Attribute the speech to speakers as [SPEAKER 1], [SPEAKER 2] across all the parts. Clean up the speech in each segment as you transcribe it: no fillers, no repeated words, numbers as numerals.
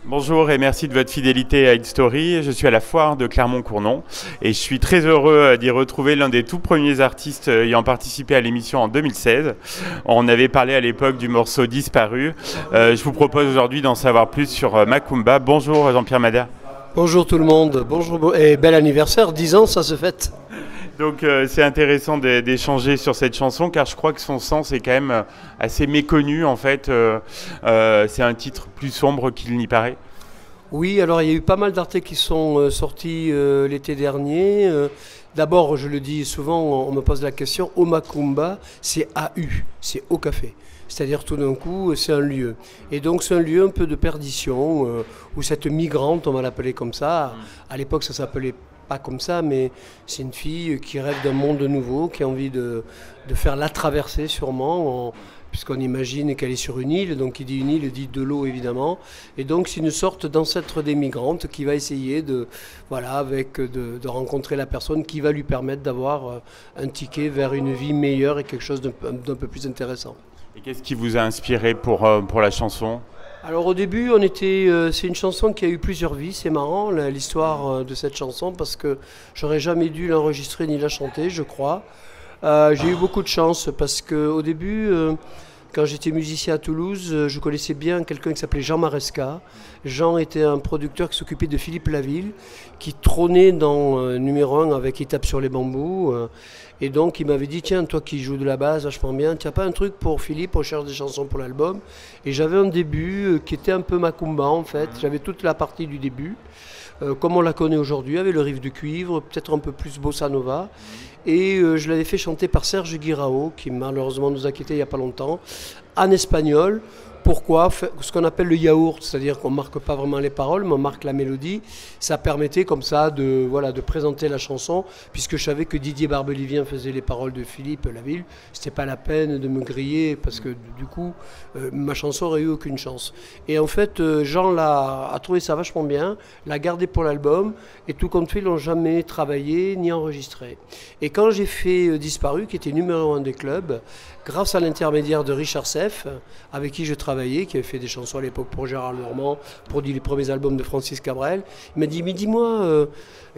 [SPEAKER 1] Bonjour et merci de votre fidélité à Story. Je suis à la foire de Clermont-Cournon et je suis très heureux d'y retrouver l'un des tout premiers artistes ayant participé à l'émission en 2016. On avait parlé à l'époque du morceau Disparu. Je vous propose aujourd'hui d'en savoir plus sur Macumba. Bonjour Jean-Pierre Madère.
[SPEAKER 2] Bonjour tout le monde, bonjour et bel anniversaire, 10 ans ça se fête.
[SPEAKER 1] Donc c'est intéressant d'échanger sur cette chanson car je crois que son sens est quand même assez méconnu en fait. C'est un titre plus sombre qu'il n'y paraît.
[SPEAKER 2] Oui, alors il y a eu pas mal d'articles qui sont sortis l'été dernier. D'abord, je le dis souvent, on me pose la question, au Macumba, c'est AU, c'est au café. C'est-à-dire tout d'un coup, c'est un lieu. Et donc c'est un lieu un peu de perdition, où cette migrante, on va l'appeler comme ça, à l'époque ça s'appelait pas comme ça, mais c'est une fille qui rêve d'un monde nouveau, qui a envie de faire la traversée sûrement, puisqu'on imagine qu'elle est sur une île, donc qui dit une île dit de l'eau évidemment, et donc c'est une sorte d'ancêtre des migrantes qui va essayer de rencontrer la personne qui va lui permettre d'avoir un ticket vers une vie meilleure et quelque chose d'un peu plus intéressant.
[SPEAKER 1] Et qu'est-ce qui vous a inspiré pour la chanson ?
[SPEAKER 2] Alors au début, c'est une chanson qui a eu plusieurs vies, c'est marrant l'histoire de cette chanson parce que j'aurais jamais dû l'enregistrer ni la chanter, je crois. J'ai eu beaucoup de chance parce qu'au début, quand j'étais musicien à Toulouse, je connaissais bien quelqu'un qui s'appelait Jean Maresca. Jean était un producteur qui s'occupait de Philippe Laville, qui trônait dans numéro 1 avec Il tape sur les bambous. Et donc il m'avait dit, tiens, toi qui joues de la basse vachement bien, tu n'as pas un truc pour Philippe, on cherche des chansons pour l'album. Et j'avais un début qui était un peu Macumba en fait, j'avais toute la partie du début, comme on la connaît aujourd'hui, avec le riff de cuivre, peut-être un peu plus bossa nova. Et je l'avais fait chanter par Serge Guirao, qui malheureusement nous a quittés il n'y a pas longtemps, en espagnol. Pourquoi ? Ce qu'on appelle le yaourt, c'est-à-dire qu'on ne marque pas vraiment les paroles, mais on marque la mélodie. Ça permettait comme ça de présenter la chanson, puisque je savais que Didier Barbelivien faisait les paroles de Philippe Laville. C'était pas la peine de me griller, parce que du coup, ma chanson aurait eu aucune chance. Et en fait, Jean a trouvé ça vachement bien, l'a gardé pour l'album, et tout compte fait, ils l'ont jamais travaillé ni enregistré. Et quand j'ai fait Disparu, qui était numéro 1 des clubs, grâce à l'intermédiaire de Richard Seff, avec qui je travaillais, qui avait fait des chansons à l'époque pour Gérard Lenormand, produit les premiers albums de Francis Cabrel, il m'a dit, mais dis-moi,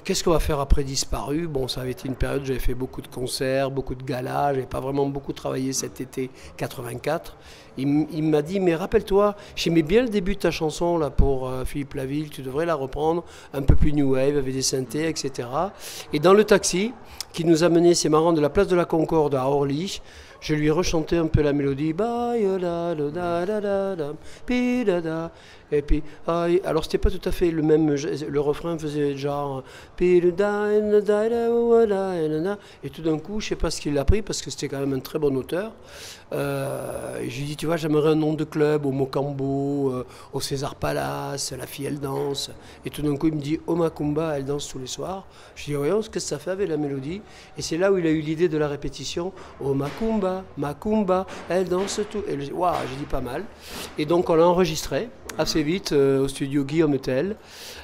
[SPEAKER 2] qu'est-ce qu'on va faire après Disparu ? Bon, ça avait été une période où j'avais fait beaucoup de concerts, beaucoup de galas, j'avais pas vraiment beaucoup travaillé cet été 84. Il m'a dit, mais rappelle-toi, j'aimais bien le début de ta chanson là pour Philippe Laville, tu devrais la reprendre, un peu plus new wave, avec des synthés, etc. Et dans le taxi, qui nous a menés, c'est marrant, de la place de la Concorde à Orly, je lui ai rechanté un peu la mélodie. Et puis, alors c'était pas tout à fait le même, le refrain faisait genre. Et tout d'un coup, je sais pas ce qu'il a pris parce que c'était quand même un très bon auteur. Je lui ai dit, tu vois, j'aimerais un nom de club au Mocambo, au César Palace, la fille elle danse. Et tout d'un coup, il me dit, oh Macumba, elle danse tous les soirs. Je lui ai dit, voyons ce que ça fait avec la mélodie. Et c'est là où il a eu l'idée de la répétition. Oh Macumba, Macumba, elle danse tout. Et j'ai waouh, j'ai dit pas mal. Et donc on l'a enregistré assez vite au studio Guillaume Tell.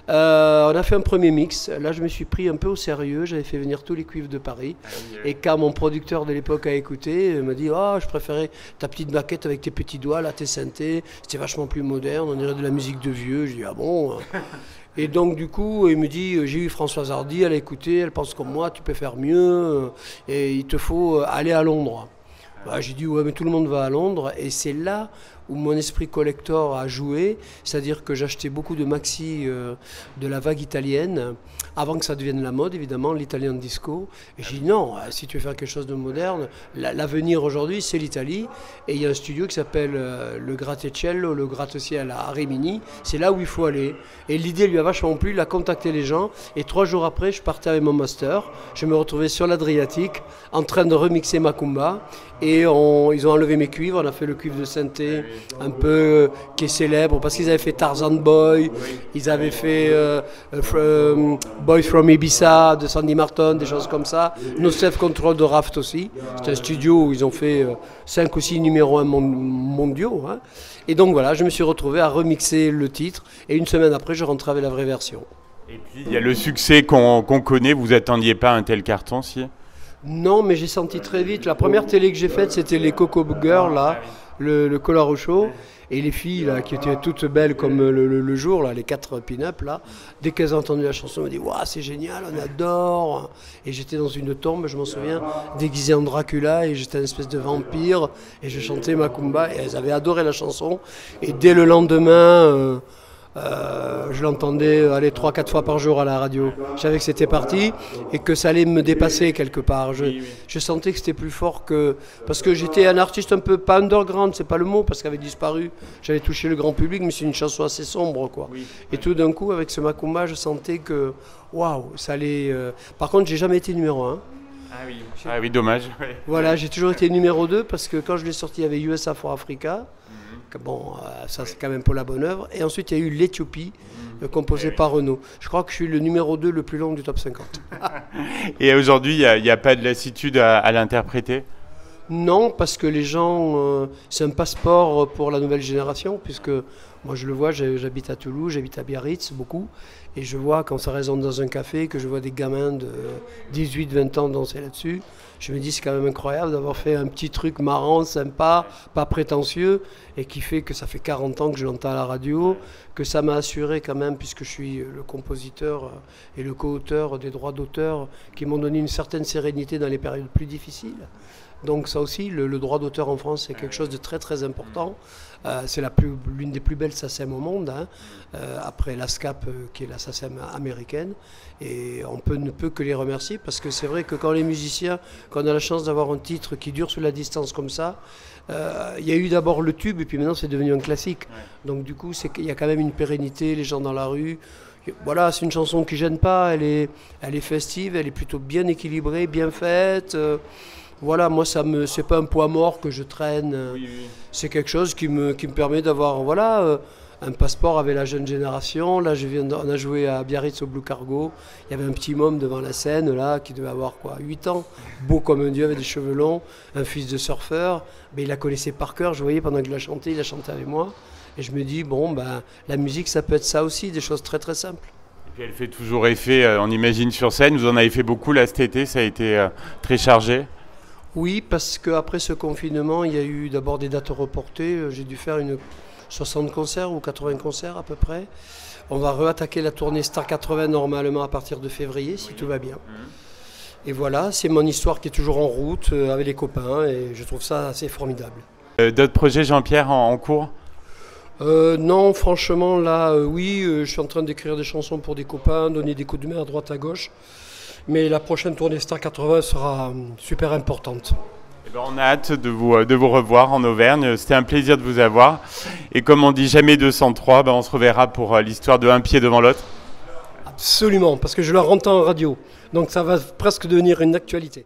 [SPEAKER 2] On a fait un premier mix. Là, je me suis pris un peu au sérieux. J'avais fait venir tous les cuivres de Paris. Et quand mon producteur de l'époque a écouté, il m'a dit, oh, je préférais ta petite maquette avec tes petits doigts, là, tes synthés. C'était vachement plus moderne. On dirait de la musique de vieux. Je dis, ah bon. Et donc du coup, il me dit, j'ai eu Françoise Hardy, elle a écouté, elle pense comme moi, tu peux faire mieux, et il te faut aller à Londres. Bah, j'ai dit, ouais, mais tout le monde va à Londres, et c'est là où mon esprit collector a joué, c'est-à-dire que j'achetais beaucoup de maxi de la vague italienne, avant que ça devienne la mode, évidemment, l'italien disco. Et j'ai dit non, si tu veux faire quelque chose de moderne, l'avenir aujourd'hui, c'est l'Italie. Et il y a un studio qui s'appelle le Grattacielo, le gratte-ciel à Rimini. C'est là où il faut aller. Et l'idée lui a vachement plu, il a contacté les gens. Et 3 jours après, je partais avec mon master. Je me retrouvais sur l'Adriatique, en train de remixer Macumba. Et ils ont enlevé mes cuivres, on a fait le cuivre de synthé un peu qui est célèbre parce qu'ils avaient fait Tarzan Boy, ils avaient fait Boys from Ibiza de Sandy Martin, des choses comme ça. No Self Control de Raft aussi. C'est un studio où ils ont fait 5 ou 6 numéros 1 mondiaux. Hein. Et donc voilà, je me suis retrouvé à remixer le titre et une semaine après, je rentrais avec la vraie version.
[SPEAKER 1] Et puis il y a le succès qu'on connaît, vous attendiez pas un tel carton si ?
[SPEAKER 2] Non, mais j'ai senti très vite. La première télé que j'ai faite, c'était les Coco Girls, là. le collar au chaud. Et les filles là, qui étaient toutes belles comme le jour, là, les 4 pin-up, là, dès qu'elles ont entendu la chanson, elles m'ont dit waouh, c'est génial, on adore. Et j'étais dans une tombe, je m'en souviens, déguisé en Dracula, et j'étais une espèce de vampire, et je chantais Macumba, et elles avaient adoré la chanson. Et dès le lendemain, je l'entendais aller 3-4 fois par jour à la radio. Je savais que c'était parti et que ça allait me dépasser quelque part. Je sentais que c'était plus fort que... Parce que j'étais un artiste un peu, pas underground, c'est pas le mot, parce qu'avait disparu. J'avais touché le grand public, mais c'est une chanson assez sombre, quoi. Et tout d'un coup, avec ce Macumba, je sentais que... Waouh, ça allait... Par contre, j'ai jamais été numéro 1.
[SPEAKER 1] Ah oui, dommage.
[SPEAKER 2] Voilà, j'ai toujours été numéro 2 parce que quand je l'ai sorti, il y avait USA for Africa. Bon, ça c'est quand même pour la bonne œuvre. Et ensuite, il y a eu l'Éthiopie, composé par Renaud. Je crois que je suis le numéro 2 le plus long du top 50.
[SPEAKER 1] Et aujourd'hui, il n'y a pas de lassitude à l'interpréter?
[SPEAKER 2] Non, parce que les gens, c'est un passeport pour la nouvelle génération, puisque moi je le vois, j'habite à Toulouse, j'habite à Biarritz beaucoup, et je vois quand ça résonne dans un café, que je vois des gamins de 18-20 ans danser là-dessus, je me dis c'est quand même incroyable d'avoir fait un petit truc marrant, sympa, pas prétentieux, et qui fait que ça fait 40 ans que je l'entends à la radio, que ça m'a assuré quand même, puisque je suis le compositeur et le co-auteur des droits d'auteur, qui m'ont donné une certaine sérénité dans les périodes plus difficiles. Donc ça aussi, le droit d'auteur en France, c'est quelque chose de très très important. C'est l'une des plus belles SACEM au monde, hein, après la SCAP qui est la SACEM américaine. Et ne peut que les remercier parce que c'est vrai que quand les musiciens, quand on a la chance d'avoir un titre qui dure sur la distance comme ça, il y a eu d'abord le tube et puis maintenant c'est devenu un classique. Donc du coup, il y a quand même une pérennité, les gens dans la rue. Voilà, c'est une chanson qui gêne pas, elle est festive, elle est plutôt bien équilibrée, bien faite. Voilà, moi, c'est pas un poids mort que je traîne. C'est quelque chose qui me permet d'avoir un passeport avec la jeune génération. Là, on a joué à Biarritz au Blue Cargo. Il y avait un petit môme devant la scène, là, qui devait avoir 8 ans. Beau comme un dieu, avec des cheveux longs, un fils de surfeur. Mais il la connaissait par cœur. Je voyais pendant que il a chanté avec moi. Et je me dis, la musique, ça peut être ça aussi, des choses très très simples.
[SPEAKER 1] Et puis elle fait toujours effet, on imagine, sur scène. Vous en avez fait beaucoup là cet été, ça a été très chargé.
[SPEAKER 2] Oui, parce qu'après ce confinement, il y a eu d'abord des dates reportées. J'ai dû faire 60 concerts ou 80 concerts à peu près. On va réattaquer la tournée Star 80 normalement à partir de février, si tout va bien. Et voilà, c'est mon histoire qui est toujours en route avec les copains et je trouve ça assez formidable.
[SPEAKER 1] D'autres projets, Jean-Pierre, en cours?
[SPEAKER 2] Non, franchement, là, oui, je suis en train d'écrire des chansons pour des copains, donner des coups de main à droite, à gauche. Mais la prochaine tournée Star 80 sera super importante.
[SPEAKER 1] Eh ben, on a hâte de vous revoir en Auvergne. C'était un plaisir de vous avoir. Et comme on dit jamais 203, on se reverra pour l'histoire de Un pied devant l'autre.
[SPEAKER 2] Absolument, parce que je la entends en radio. Donc ça va presque devenir une actualité.